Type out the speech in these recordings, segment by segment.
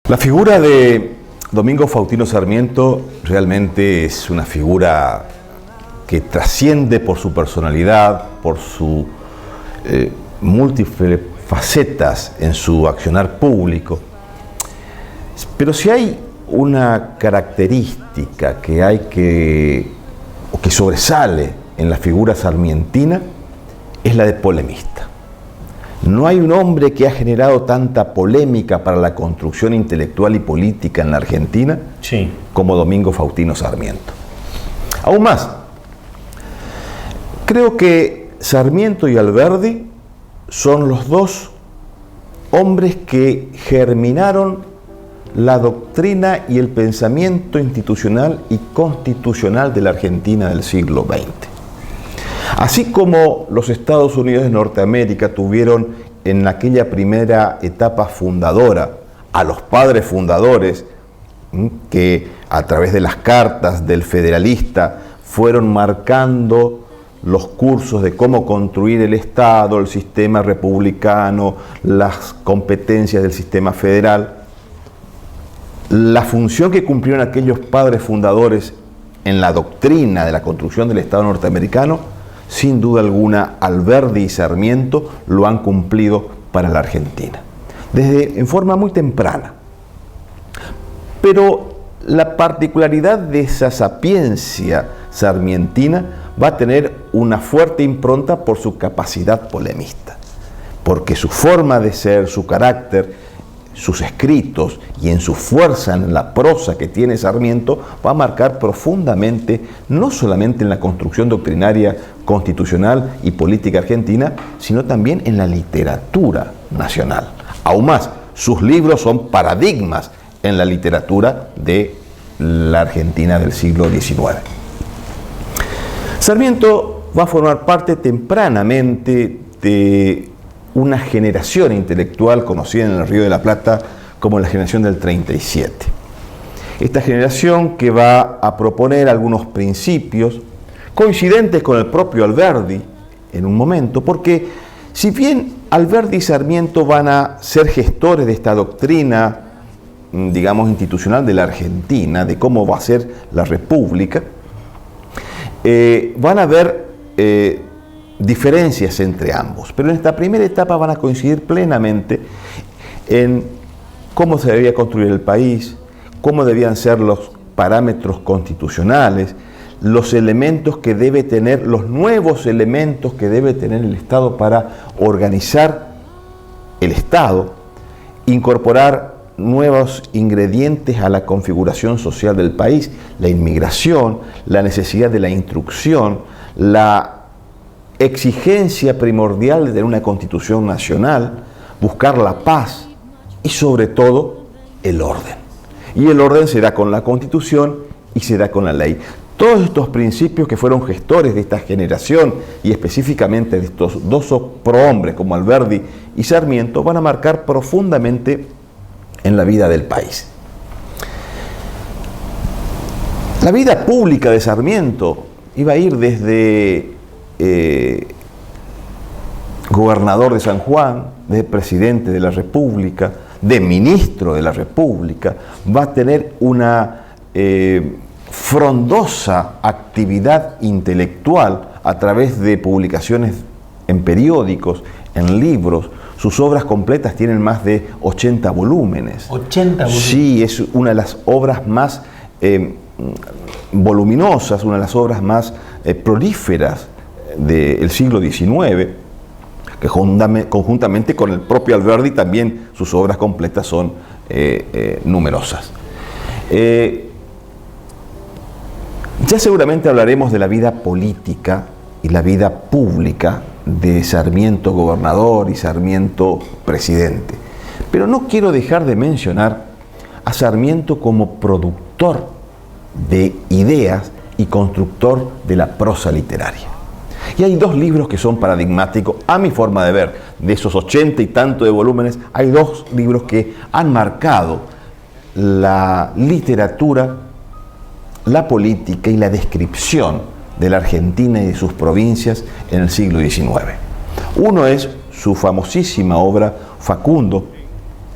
La figura de Domingo Faustino Sarmiento realmente es una figura que trasciende por su personalidad, por sus múltiples facetas en su accionar público. Pero si hay una característica que sobresale en la figura sarmientina, es la de polemista. No hay un hombre que ha generado tanta polémica para la construcción intelectual y política en la Argentina como Domingo Faustino Sarmiento. Aún más, creo que Sarmiento y Alberdi son los dos hombres que germinaron la doctrina y el pensamiento institucional y constitucional de la Argentina del siglo XX. Así como los Estados Unidos de Norteamérica tuvieron en aquella primera etapa fundadora a los padres fundadores que a través de las cartas del Federalista fueron marcando los cursos de cómo construir el Estado, el sistema republicano, las competencias del sistema federal. La función que cumplieron aquellos padres fundadores en la doctrina de la construcción del Estado norteamericano, sin duda alguna, Alberdi y Sarmiento lo han cumplido para la Argentina, en forma muy temprana. Pero la particularidad de esa sapiencia sarmientina va a tener una fuerte impronta por su capacidad polemista, porque su forma de ser, su carácter, sus escritos y en su fuerza en la prosa que tiene Sarmiento va a marcar profundamente, no solamente en la construcción doctrinaria, constitucional y política argentina, sino también en la literatura nacional. Aún más, sus libros son paradigmas en la literatura de la Argentina del siglo XIX. Sarmiento va a formar parte tempranamente de una generación intelectual conocida en el Río de la Plata como la generación del 37. Esta generación que va a proponer algunos principios coincidentes con el propio Alberdi en un momento, porque si bien Alberdi y Sarmiento van a ser gestores de esta doctrina, digamos, institucional de la Argentina, de cómo va a ser la República, van a haber diferencias entre ambos, pero en esta primera etapa van a coincidir plenamente en cómo se debía construir el país, cómo debían ser los parámetros constitucionales, los elementos que debe tener, los nuevos elementos que debe tener el Estado para organizar el Estado, incorporar nuevos ingredientes a la configuración social del país, la inmigración, la necesidad de la instrucción, la exigencia primordial de tener una constitución nacional, buscar la paz y sobre todo el orden. Y el orden se da con la constitución y se da con la ley. Todos estos principios que fueron gestores de esta generación y específicamente de estos dos prohombres como Alberdi y Sarmiento van a marcar profundamente en la vida del país. La vida pública de Sarmiento iba a ir desde gobernador de San Juan, de presidente de la República, de ministro de la República, va a tener una frondosa actividad intelectual a través de publicaciones en periódicos, en libros. Sus obras completas tienen más de 80 volúmenes. ¿80 volúmenes? Sí, es una de las obras más voluminosas, una de las obras más prolíferas del siglo XIX, que conjuntamente con el propio Alberdi también sus obras completas son numerosas. Ya seguramente hablaremos de la vida política y la vida pública de Sarmiento gobernador y Sarmiento presidente, pero no quiero dejar de mencionar a Sarmiento como productor de ideas y constructor de la prosa literaria. Y hay dos libros que son paradigmáticos, a mi forma de ver. De esos 80 y tanto de volúmenes, hay dos libros que han marcado la literatura, la política y la descripción de la Argentina y de sus provincias en el siglo XIX. Uno es su famosísima obra Facundo,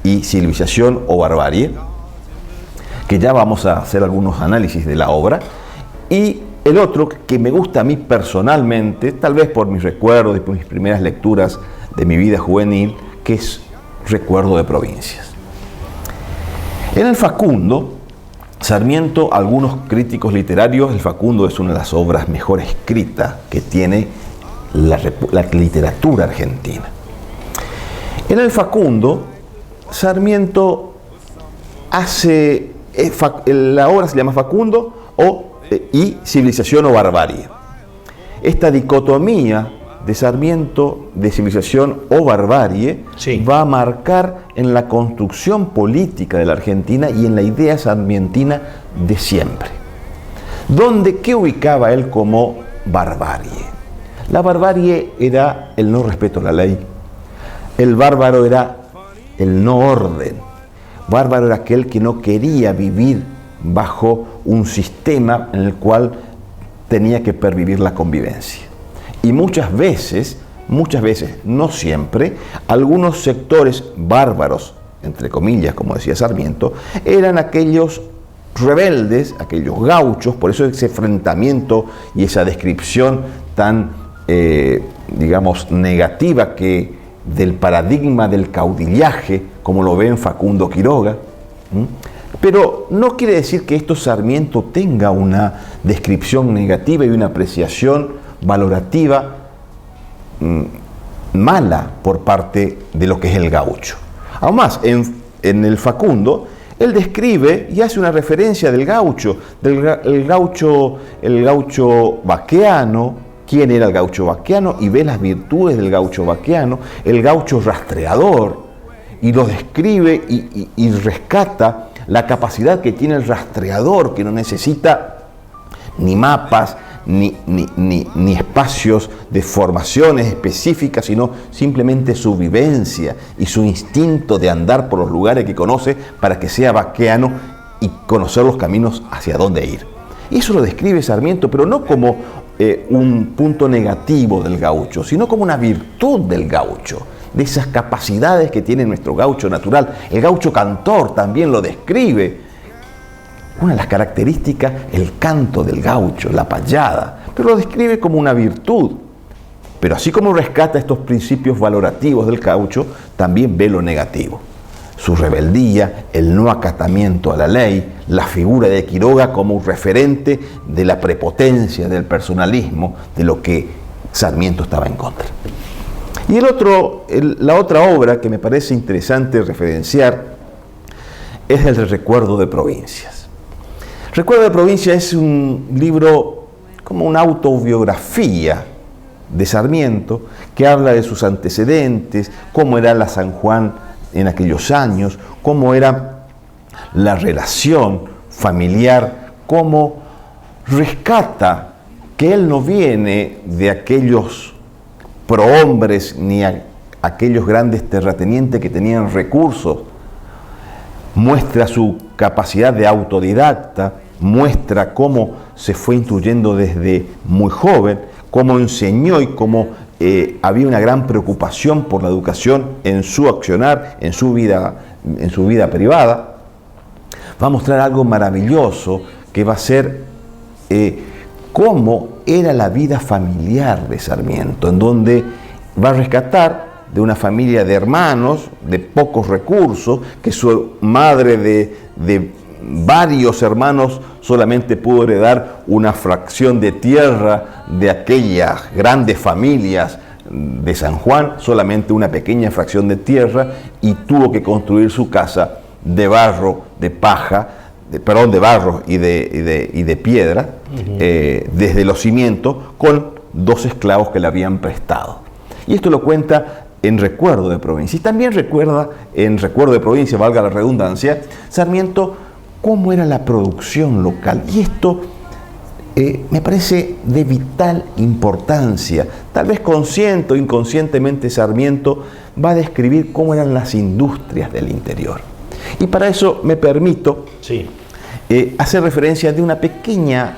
y civilización o barbarie, que ya vamos a hacer algunos análisis de la obra, y el otro que me gusta a mí personalmente, tal vez por mis recuerdos y por mis primeras lecturas de mi vida juvenil, que es Recuerdo de Provincias. En el Facundo, Sarmiento, algunos críticos literarios, el Facundo es una de las obras mejor escritas que tiene la literatura argentina. En el Facundo, Sarmiento hace, la obra se llama Facundo y Civilización o Barbarie. Esta dicotomía de Sarmiento de civilización o barbarie va a marcar en la construcción política de la Argentina y en la idea sarmientina de siempre. ¿Qué ubicaba él como barbarie? La barbarie era el no respeto a la ley. El bárbaro era el no orden. Bárbaro era aquel que no quería vivir bajo un sistema en el cual tenía que pervivir la convivencia. Y muchas veces, no siempre, algunos sectores bárbaros, entre comillas, como decía Sarmiento, eran aquellos rebeldes, aquellos gauchos, por eso ese enfrentamiento y esa descripción tan, digamos, negativa que del paradigma del caudillaje, como lo ve en Facundo Quiroga. Pero no quiere decir que esto Sarmiento tenga una descripción negativa y una apreciación valorativa mala por parte de lo que es el gaucho. Aún más, en el Facundo, él describe y hace una referencia del gaucho, el gaucho vaqueano, quién era el gaucho vaqueano, y ve las virtudes del gaucho vaqueano, el gaucho rastreador, y lo describe y rescata la capacidad que tiene el rastreador, que no necesita ni mapas, ni espacios de formaciones específicas, sino simplemente su vivencia y su instinto de andar por los lugares que conoce para que sea vaqueano y conocer los caminos hacia dónde ir. Y eso lo describe Sarmiento, pero no como un punto negativo del gaucho, sino como una virtud del gaucho, de esas capacidades que tiene nuestro gaucho natural. El gaucho cantor también lo describe. Una de las características, el canto del gaucho, la payada, pero lo describe como una virtud. Pero así como rescata estos principios valorativos del gaucho, también ve lo negativo. Su rebeldía, el no acatamiento a la ley, la figura de Quiroga como un referente de la prepotencia, del personalismo, de lo que Sarmiento estaba en contra. Y la otra obra que me parece interesante referenciar es el Recuerdo de Provincias. Recuerdo de Provincias es un libro como una autobiografía de Sarmiento que habla de sus antecedentes, cómo era la San Juan en aquellos años, cómo era la relación familiar, cómo rescata que él no viene de aquellos prohombres ni aquellos grandes terratenientes que tenían recursos. Muestra su capacidad de autodidacta, muestra cómo se fue instruyendo desde muy joven, cómo enseñó y cómo había una gran preocupación por la educación en su accionar, en su vida privada. Va a mostrar algo maravilloso que va a ser cómo era la vida familiar de Sarmiento, en donde va a rescatar de una familia de hermanos, de pocos recursos, que su madre de varios hermanos solamente pudo heredar una fracción de tierra de aquellas grandes familias de San Juan, solamente una pequeña fracción de tierra, y tuvo que construir su casa de barro, de paja, de barro y de piedra, desde los cimientos, con 2 esclavos que le habían prestado. Y esto lo cuenta en Recuerdo de Provincia. Y también recuerda, en Recuerdo de Provincia, valga la redundancia, Sarmiento, cómo era la producción local. Y esto me parece de vital importancia. Tal vez consciente o inconscientemente Sarmiento va a describir cómo eran las industrias del interior. Y para eso me permito hacer referencia de una pequeña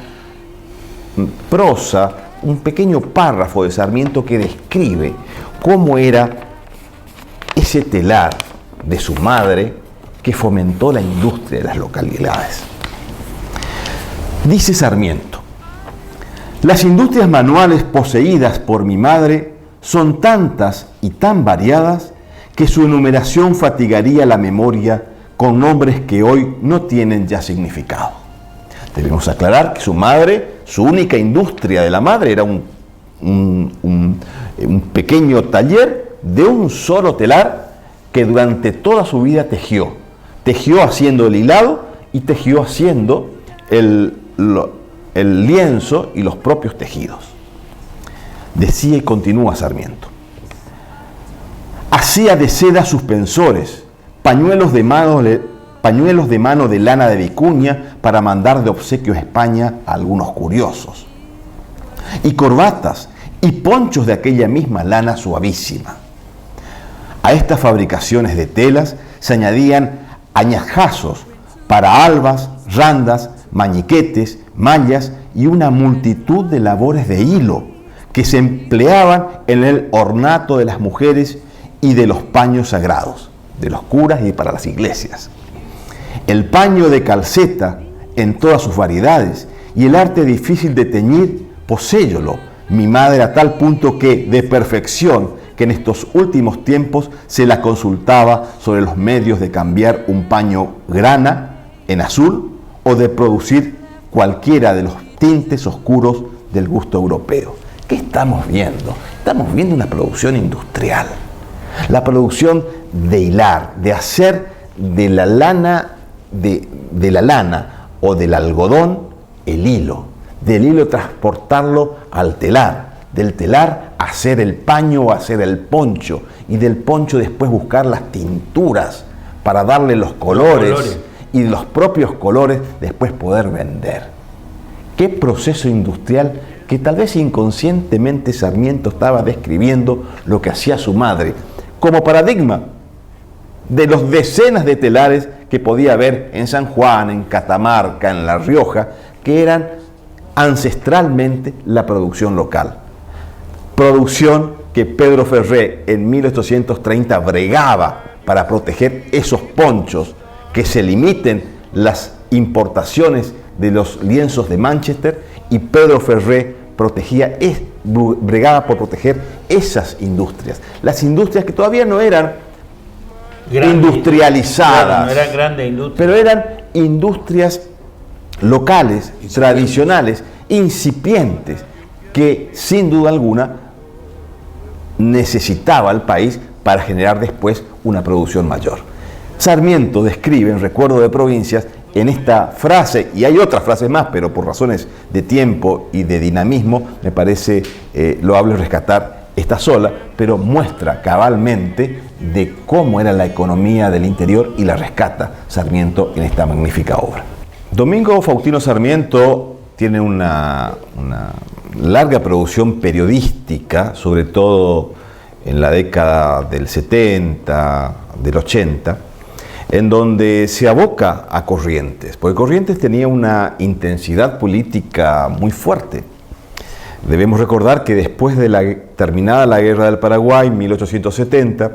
prosa, un pequeño párrafo de Sarmiento que describe cómo era ese telar de su madre, que fomentó la industria de las localidades. Dice Sarmiento: las industrias manuales poseídas por mi madre son tantas y tan variadas que su enumeración fatigaría la memoria con nombres que hoy no tienen ya significado. Debemos aclarar que su madre, su única industria de la madre era un pequeño taller de un solo telar que durante toda su vida tejió. Tejió haciendo el hilado y tejió haciendo el lienzo y los propios tejidos. Decía y continúa Sarmiento: hacía de seda suspensores, pañuelos de mano de lana de vicuña para mandar de obsequio a España a algunos curiosos, y corbatas y ponchos de aquella misma lana suavísima. A estas fabricaciones de telas se añadían añajazos para albas, randas, mañiquetes, mallas y una multitud de labores de hilo que se empleaban en el ornato de las mujeres y de los paños sagrados, de los curas y para las iglesias. El paño de calceta en todas sus variedades y el arte difícil de teñir, poséyolo mi madre a tal punto que de perfección que en estos últimos tiempos se la consultaba sobre los medios de cambiar un paño grana en azul o de producir cualquiera de los tintes oscuros del gusto europeo. ¿Qué estamos viendo? Estamos viendo una producción industrial. La producción de hilar, de hacer de la lana, de la lana o del algodón el hilo, del hilo transportarlo al telar, del telar hacer el paño o hacer el poncho, y del poncho después buscar las tinturas para darle los colores y de los propios colores después poder vender. ¿Qué proceso industrial que tal vez inconscientemente Sarmiento estaba describiendo lo que hacía su madre como paradigma de los decenas de telares que podía haber en San Juan, en Catamarca, en La Rioja, que eran ancestralmente la producción local? Producción que Pedro Ferré en 1830 bregaba para proteger esos ponchos, que se limiten las importaciones de los lienzos de Manchester, y Pedro Ferré bregaba por proteger esas industrias, las industrias que todavía no eran industrializadas, no eran grandes industrias, pero eran industrias locales, tradicionales, incipientes, que sin duda alguna necesitaba el país para generar después una producción mayor. Sarmiento describe en Recuerdo de Provincias, en esta frase, y hay otras frases más, pero por razones de tiempo y de dinamismo me parece loable rescatar esta sola, pero muestra cabalmente de cómo era la economía del interior y la rescata Sarmiento en esta magnífica obra. Domingo Faustino Sarmiento tiene una larga producción periodística, sobre todo en la década del 70, del 80, en donde se aboca a Corrientes, porque Corrientes tenía una intensidad política muy fuerte. Debemos recordar que después de terminada la Guerra del Paraguay, 1870,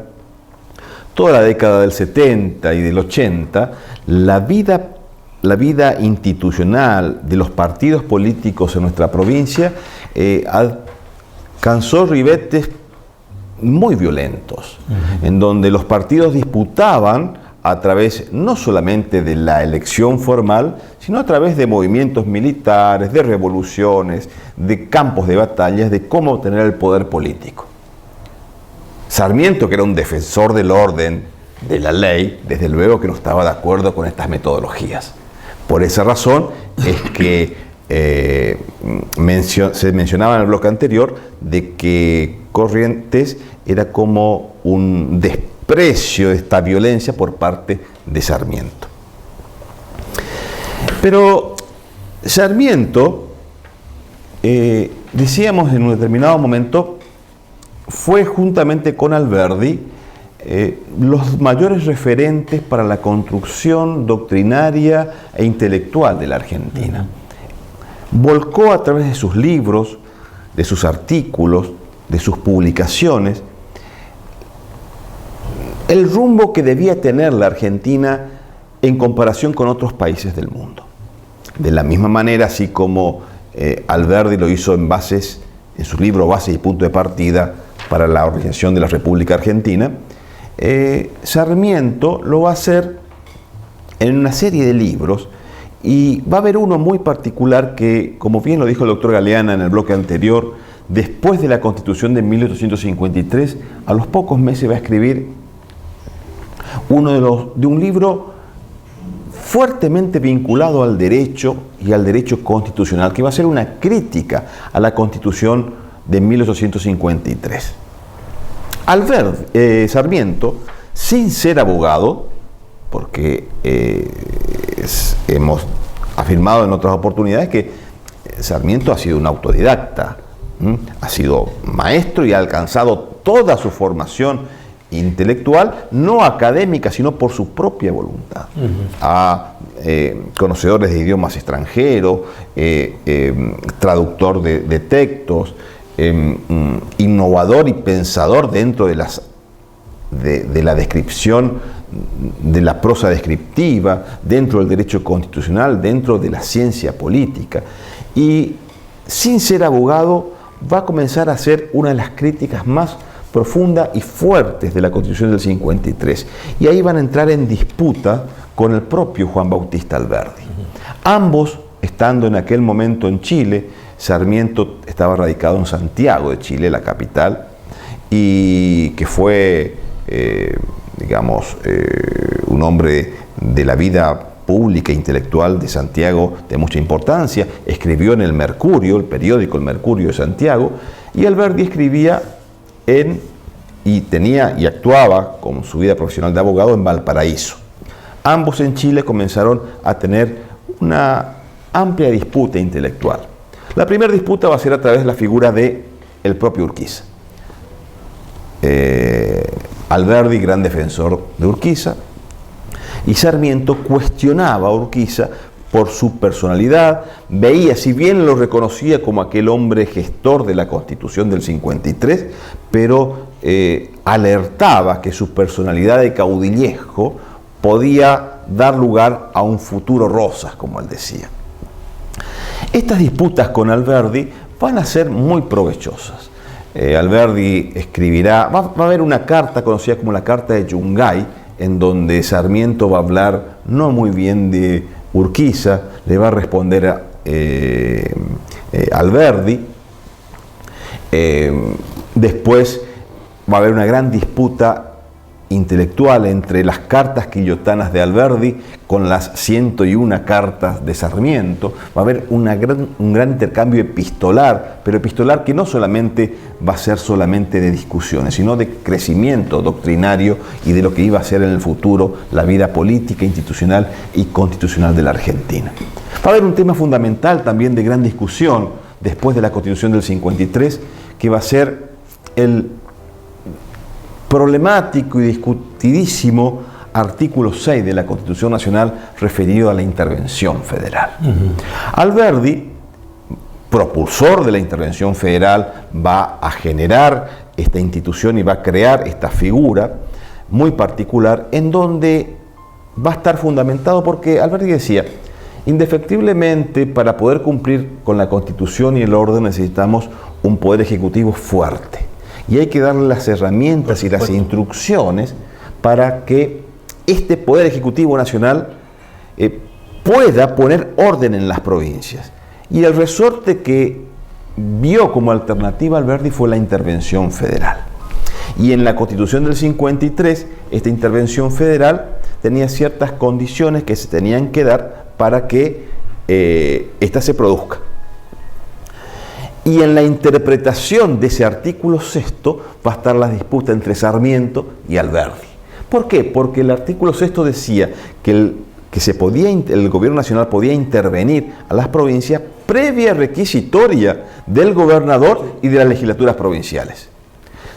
toda la década del 70 y del 80, la vida institucional de los partidos políticos en nuestra provincia alcanzó ribetes muy violentos, en donde los partidos disputaban a través no solamente de la elección formal, sino a través de movimientos militares, de revoluciones, de campos de batallas, de cómo tener el poder político. Sarmiento, que era un defensor del orden, de la ley, desde luego que no estaba de acuerdo con estas metodologías. Por esa razón es que se mencionaba en el bloque anterior de que Corrientes era como un desprecio de esta violencia por parte de Sarmiento. Pero Sarmiento, decíamos en un determinado momento, fue juntamente con Alberdi los mayores referentes para la construcción doctrinaria e intelectual de la Argentina. Volcó a través de sus libros, de sus artículos, de sus publicaciones, el rumbo que debía tener la Argentina en comparación con otros países del mundo. De la misma manera, así como Alberdi lo hizo en su libro Bases y Punto de Partida para la Organización de la República Argentina, Sarmiento lo va a hacer en una serie de libros, y va a haber uno muy particular que, como bien lo dijo el doctor Galeana en el bloque anterior, después de la Constitución de 1853, a los pocos meses va a escribir de un libro fuertemente vinculado al derecho y al derecho constitucional, que va a ser una crítica a la Constitución de 1853. Sarmiento, sin ser abogado, porque hemos afirmado en otras oportunidades que Sarmiento ha sido un autodidacta, ha sido maestro y ha alcanzado toda su formación intelectual, no académica, sino por su propia voluntad. A conocedores de idiomas extranjeros, traductor de textos, innovador y pensador dentro de la descripción, de la prosa descriptiva, dentro del derecho constitucional, dentro de la ciencia política. Y sin ser abogado, va a comenzar a hacer una de las críticas más profundas y fuertes de la Constitución del 53. Y ahí van a entrar en disputa con el propio Juan Bautista Alberdi. Ambos, estando en aquel momento en Chile, Sarmiento estaba radicado en Santiago de Chile, la capital, y que fue, un hombre de la vida pública e intelectual de Santiago de mucha importancia. Escribió en el Mercurio, el periódico El Mercurio de Santiago, y Alberdi escribía y actuaba con su vida profesional de abogado en Valparaíso. Ambos en Chile comenzaron a tener una amplia disputa intelectual. La primera disputa va a ser a través de la figura de el propio Urquiza. Alberdi, gran defensor de Urquiza, y Sarmiento cuestionaba a Urquiza por su personalidad, veía, si bien lo reconocía como aquel hombre gestor de la Constitución del 53, pero alertaba que su personalidad de caudillesco podía dar lugar a un futuro Rosas, como él decía. Estas disputas con Alberdi van a ser muy provechosas. Alberdi escribirá, va a haber una carta conocida como la Carta de Yungay, en donde Sarmiento va a hablar no muy bien de Urquiza, le va a responder a Alberdi. Después va a haber una gran disputa intelectual entre las cartas quillotanas de Alberdi con las 101 cartas de Sarmiento. Va a haber un gran intercambio epistolar, pero epistolar que no solamente va a ser solamente de discusiones, sino de crecimiento doctrinario y de lo que iba a ser en el futuro la vida política, institucional y constitucional de la Argentina. Va a haber un tema fundamental también de gran discusión después de la Constitución del 53, que va a ser el problemático y discutidísimo artículo 6 de la Constitución Nacional referido a la intervención federal. Alberdi, propulsor de la intervención federal, va a generar esta institución y va a crear esta figura muy particular en donde va a estar fundamentado, porque Alberdi decía, indefectiblemente para poder cumplir con la Constitución y el orden necesitamos un poder ejecutivo fuerte. Y hay que darle las herramientas y las instrucciones para que este Poder Ejecutivo Nacional pueda poner orden en las provincias. Y el resorte que vio como alternativa Alberdi fue la intervención federal. Y en la Constitución del 53, esta intervención federal tenía ciertas condiciones que se tenían que dar para que ésta se produzca. Y en la interpretación de ese artículo 6 va a estar la disputa entre Sarmiento y Alberdi. ¿Por qué? Porque el artículo 6 decía que el gobierno nacional podía intervenir a las provincias previa requisitoria del gobernador y de las legislaturas provinciales.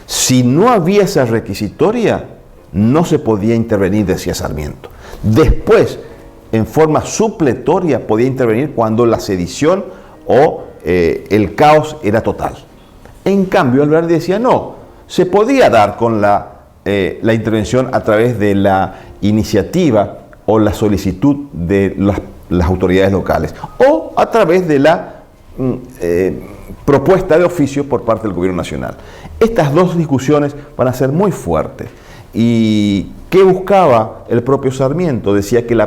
Si no había esa requisitoria, no se podía intervenir, decía Sarmiento. Después, en forma supletoria, podía intervenir cuando la sedición o el caos era total. En cambio, Alberdi decía no, se podía dar con la la intervención a través de la iniciativa o la solicitud de las autoridades locales, o a través de la propuesta de oficio por parte del gobierno nacional. Estas dos discusiones van a ser muy fuertes. ¿Y qué buscaba el propio Sarmiento? Decía que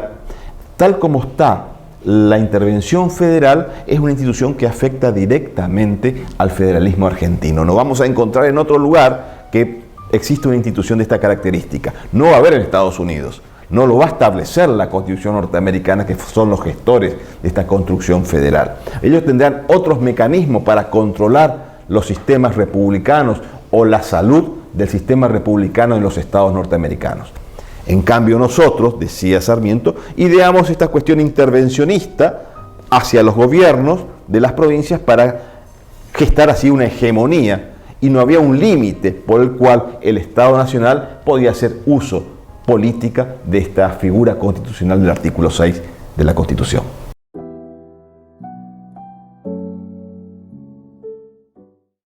tal como está la intervención federal, es una institución que afecta directamente al federalismo argentino. No vamos a encontrar en otro lugar que existe una institución de esta característica. No va a haber en Estados Unidos. No lo va a establecer la Constitución norteamericana, que son los gestores de esta construcción federal. Ellos tendrán otros mecanismos para controlar los sistemas republicanos o la salud del sistema republicano en los estados norteamericanos. En cambio nosotros, decía Sarmiento, ideamos esta cuestión intervencionista hacia los gobiernos de las provincias para gestar así una hegemonía, y no había un límite por el cual el Estado Nacional podía hacer uso política de esta figura constitucional del artículo 6 de la Constitución.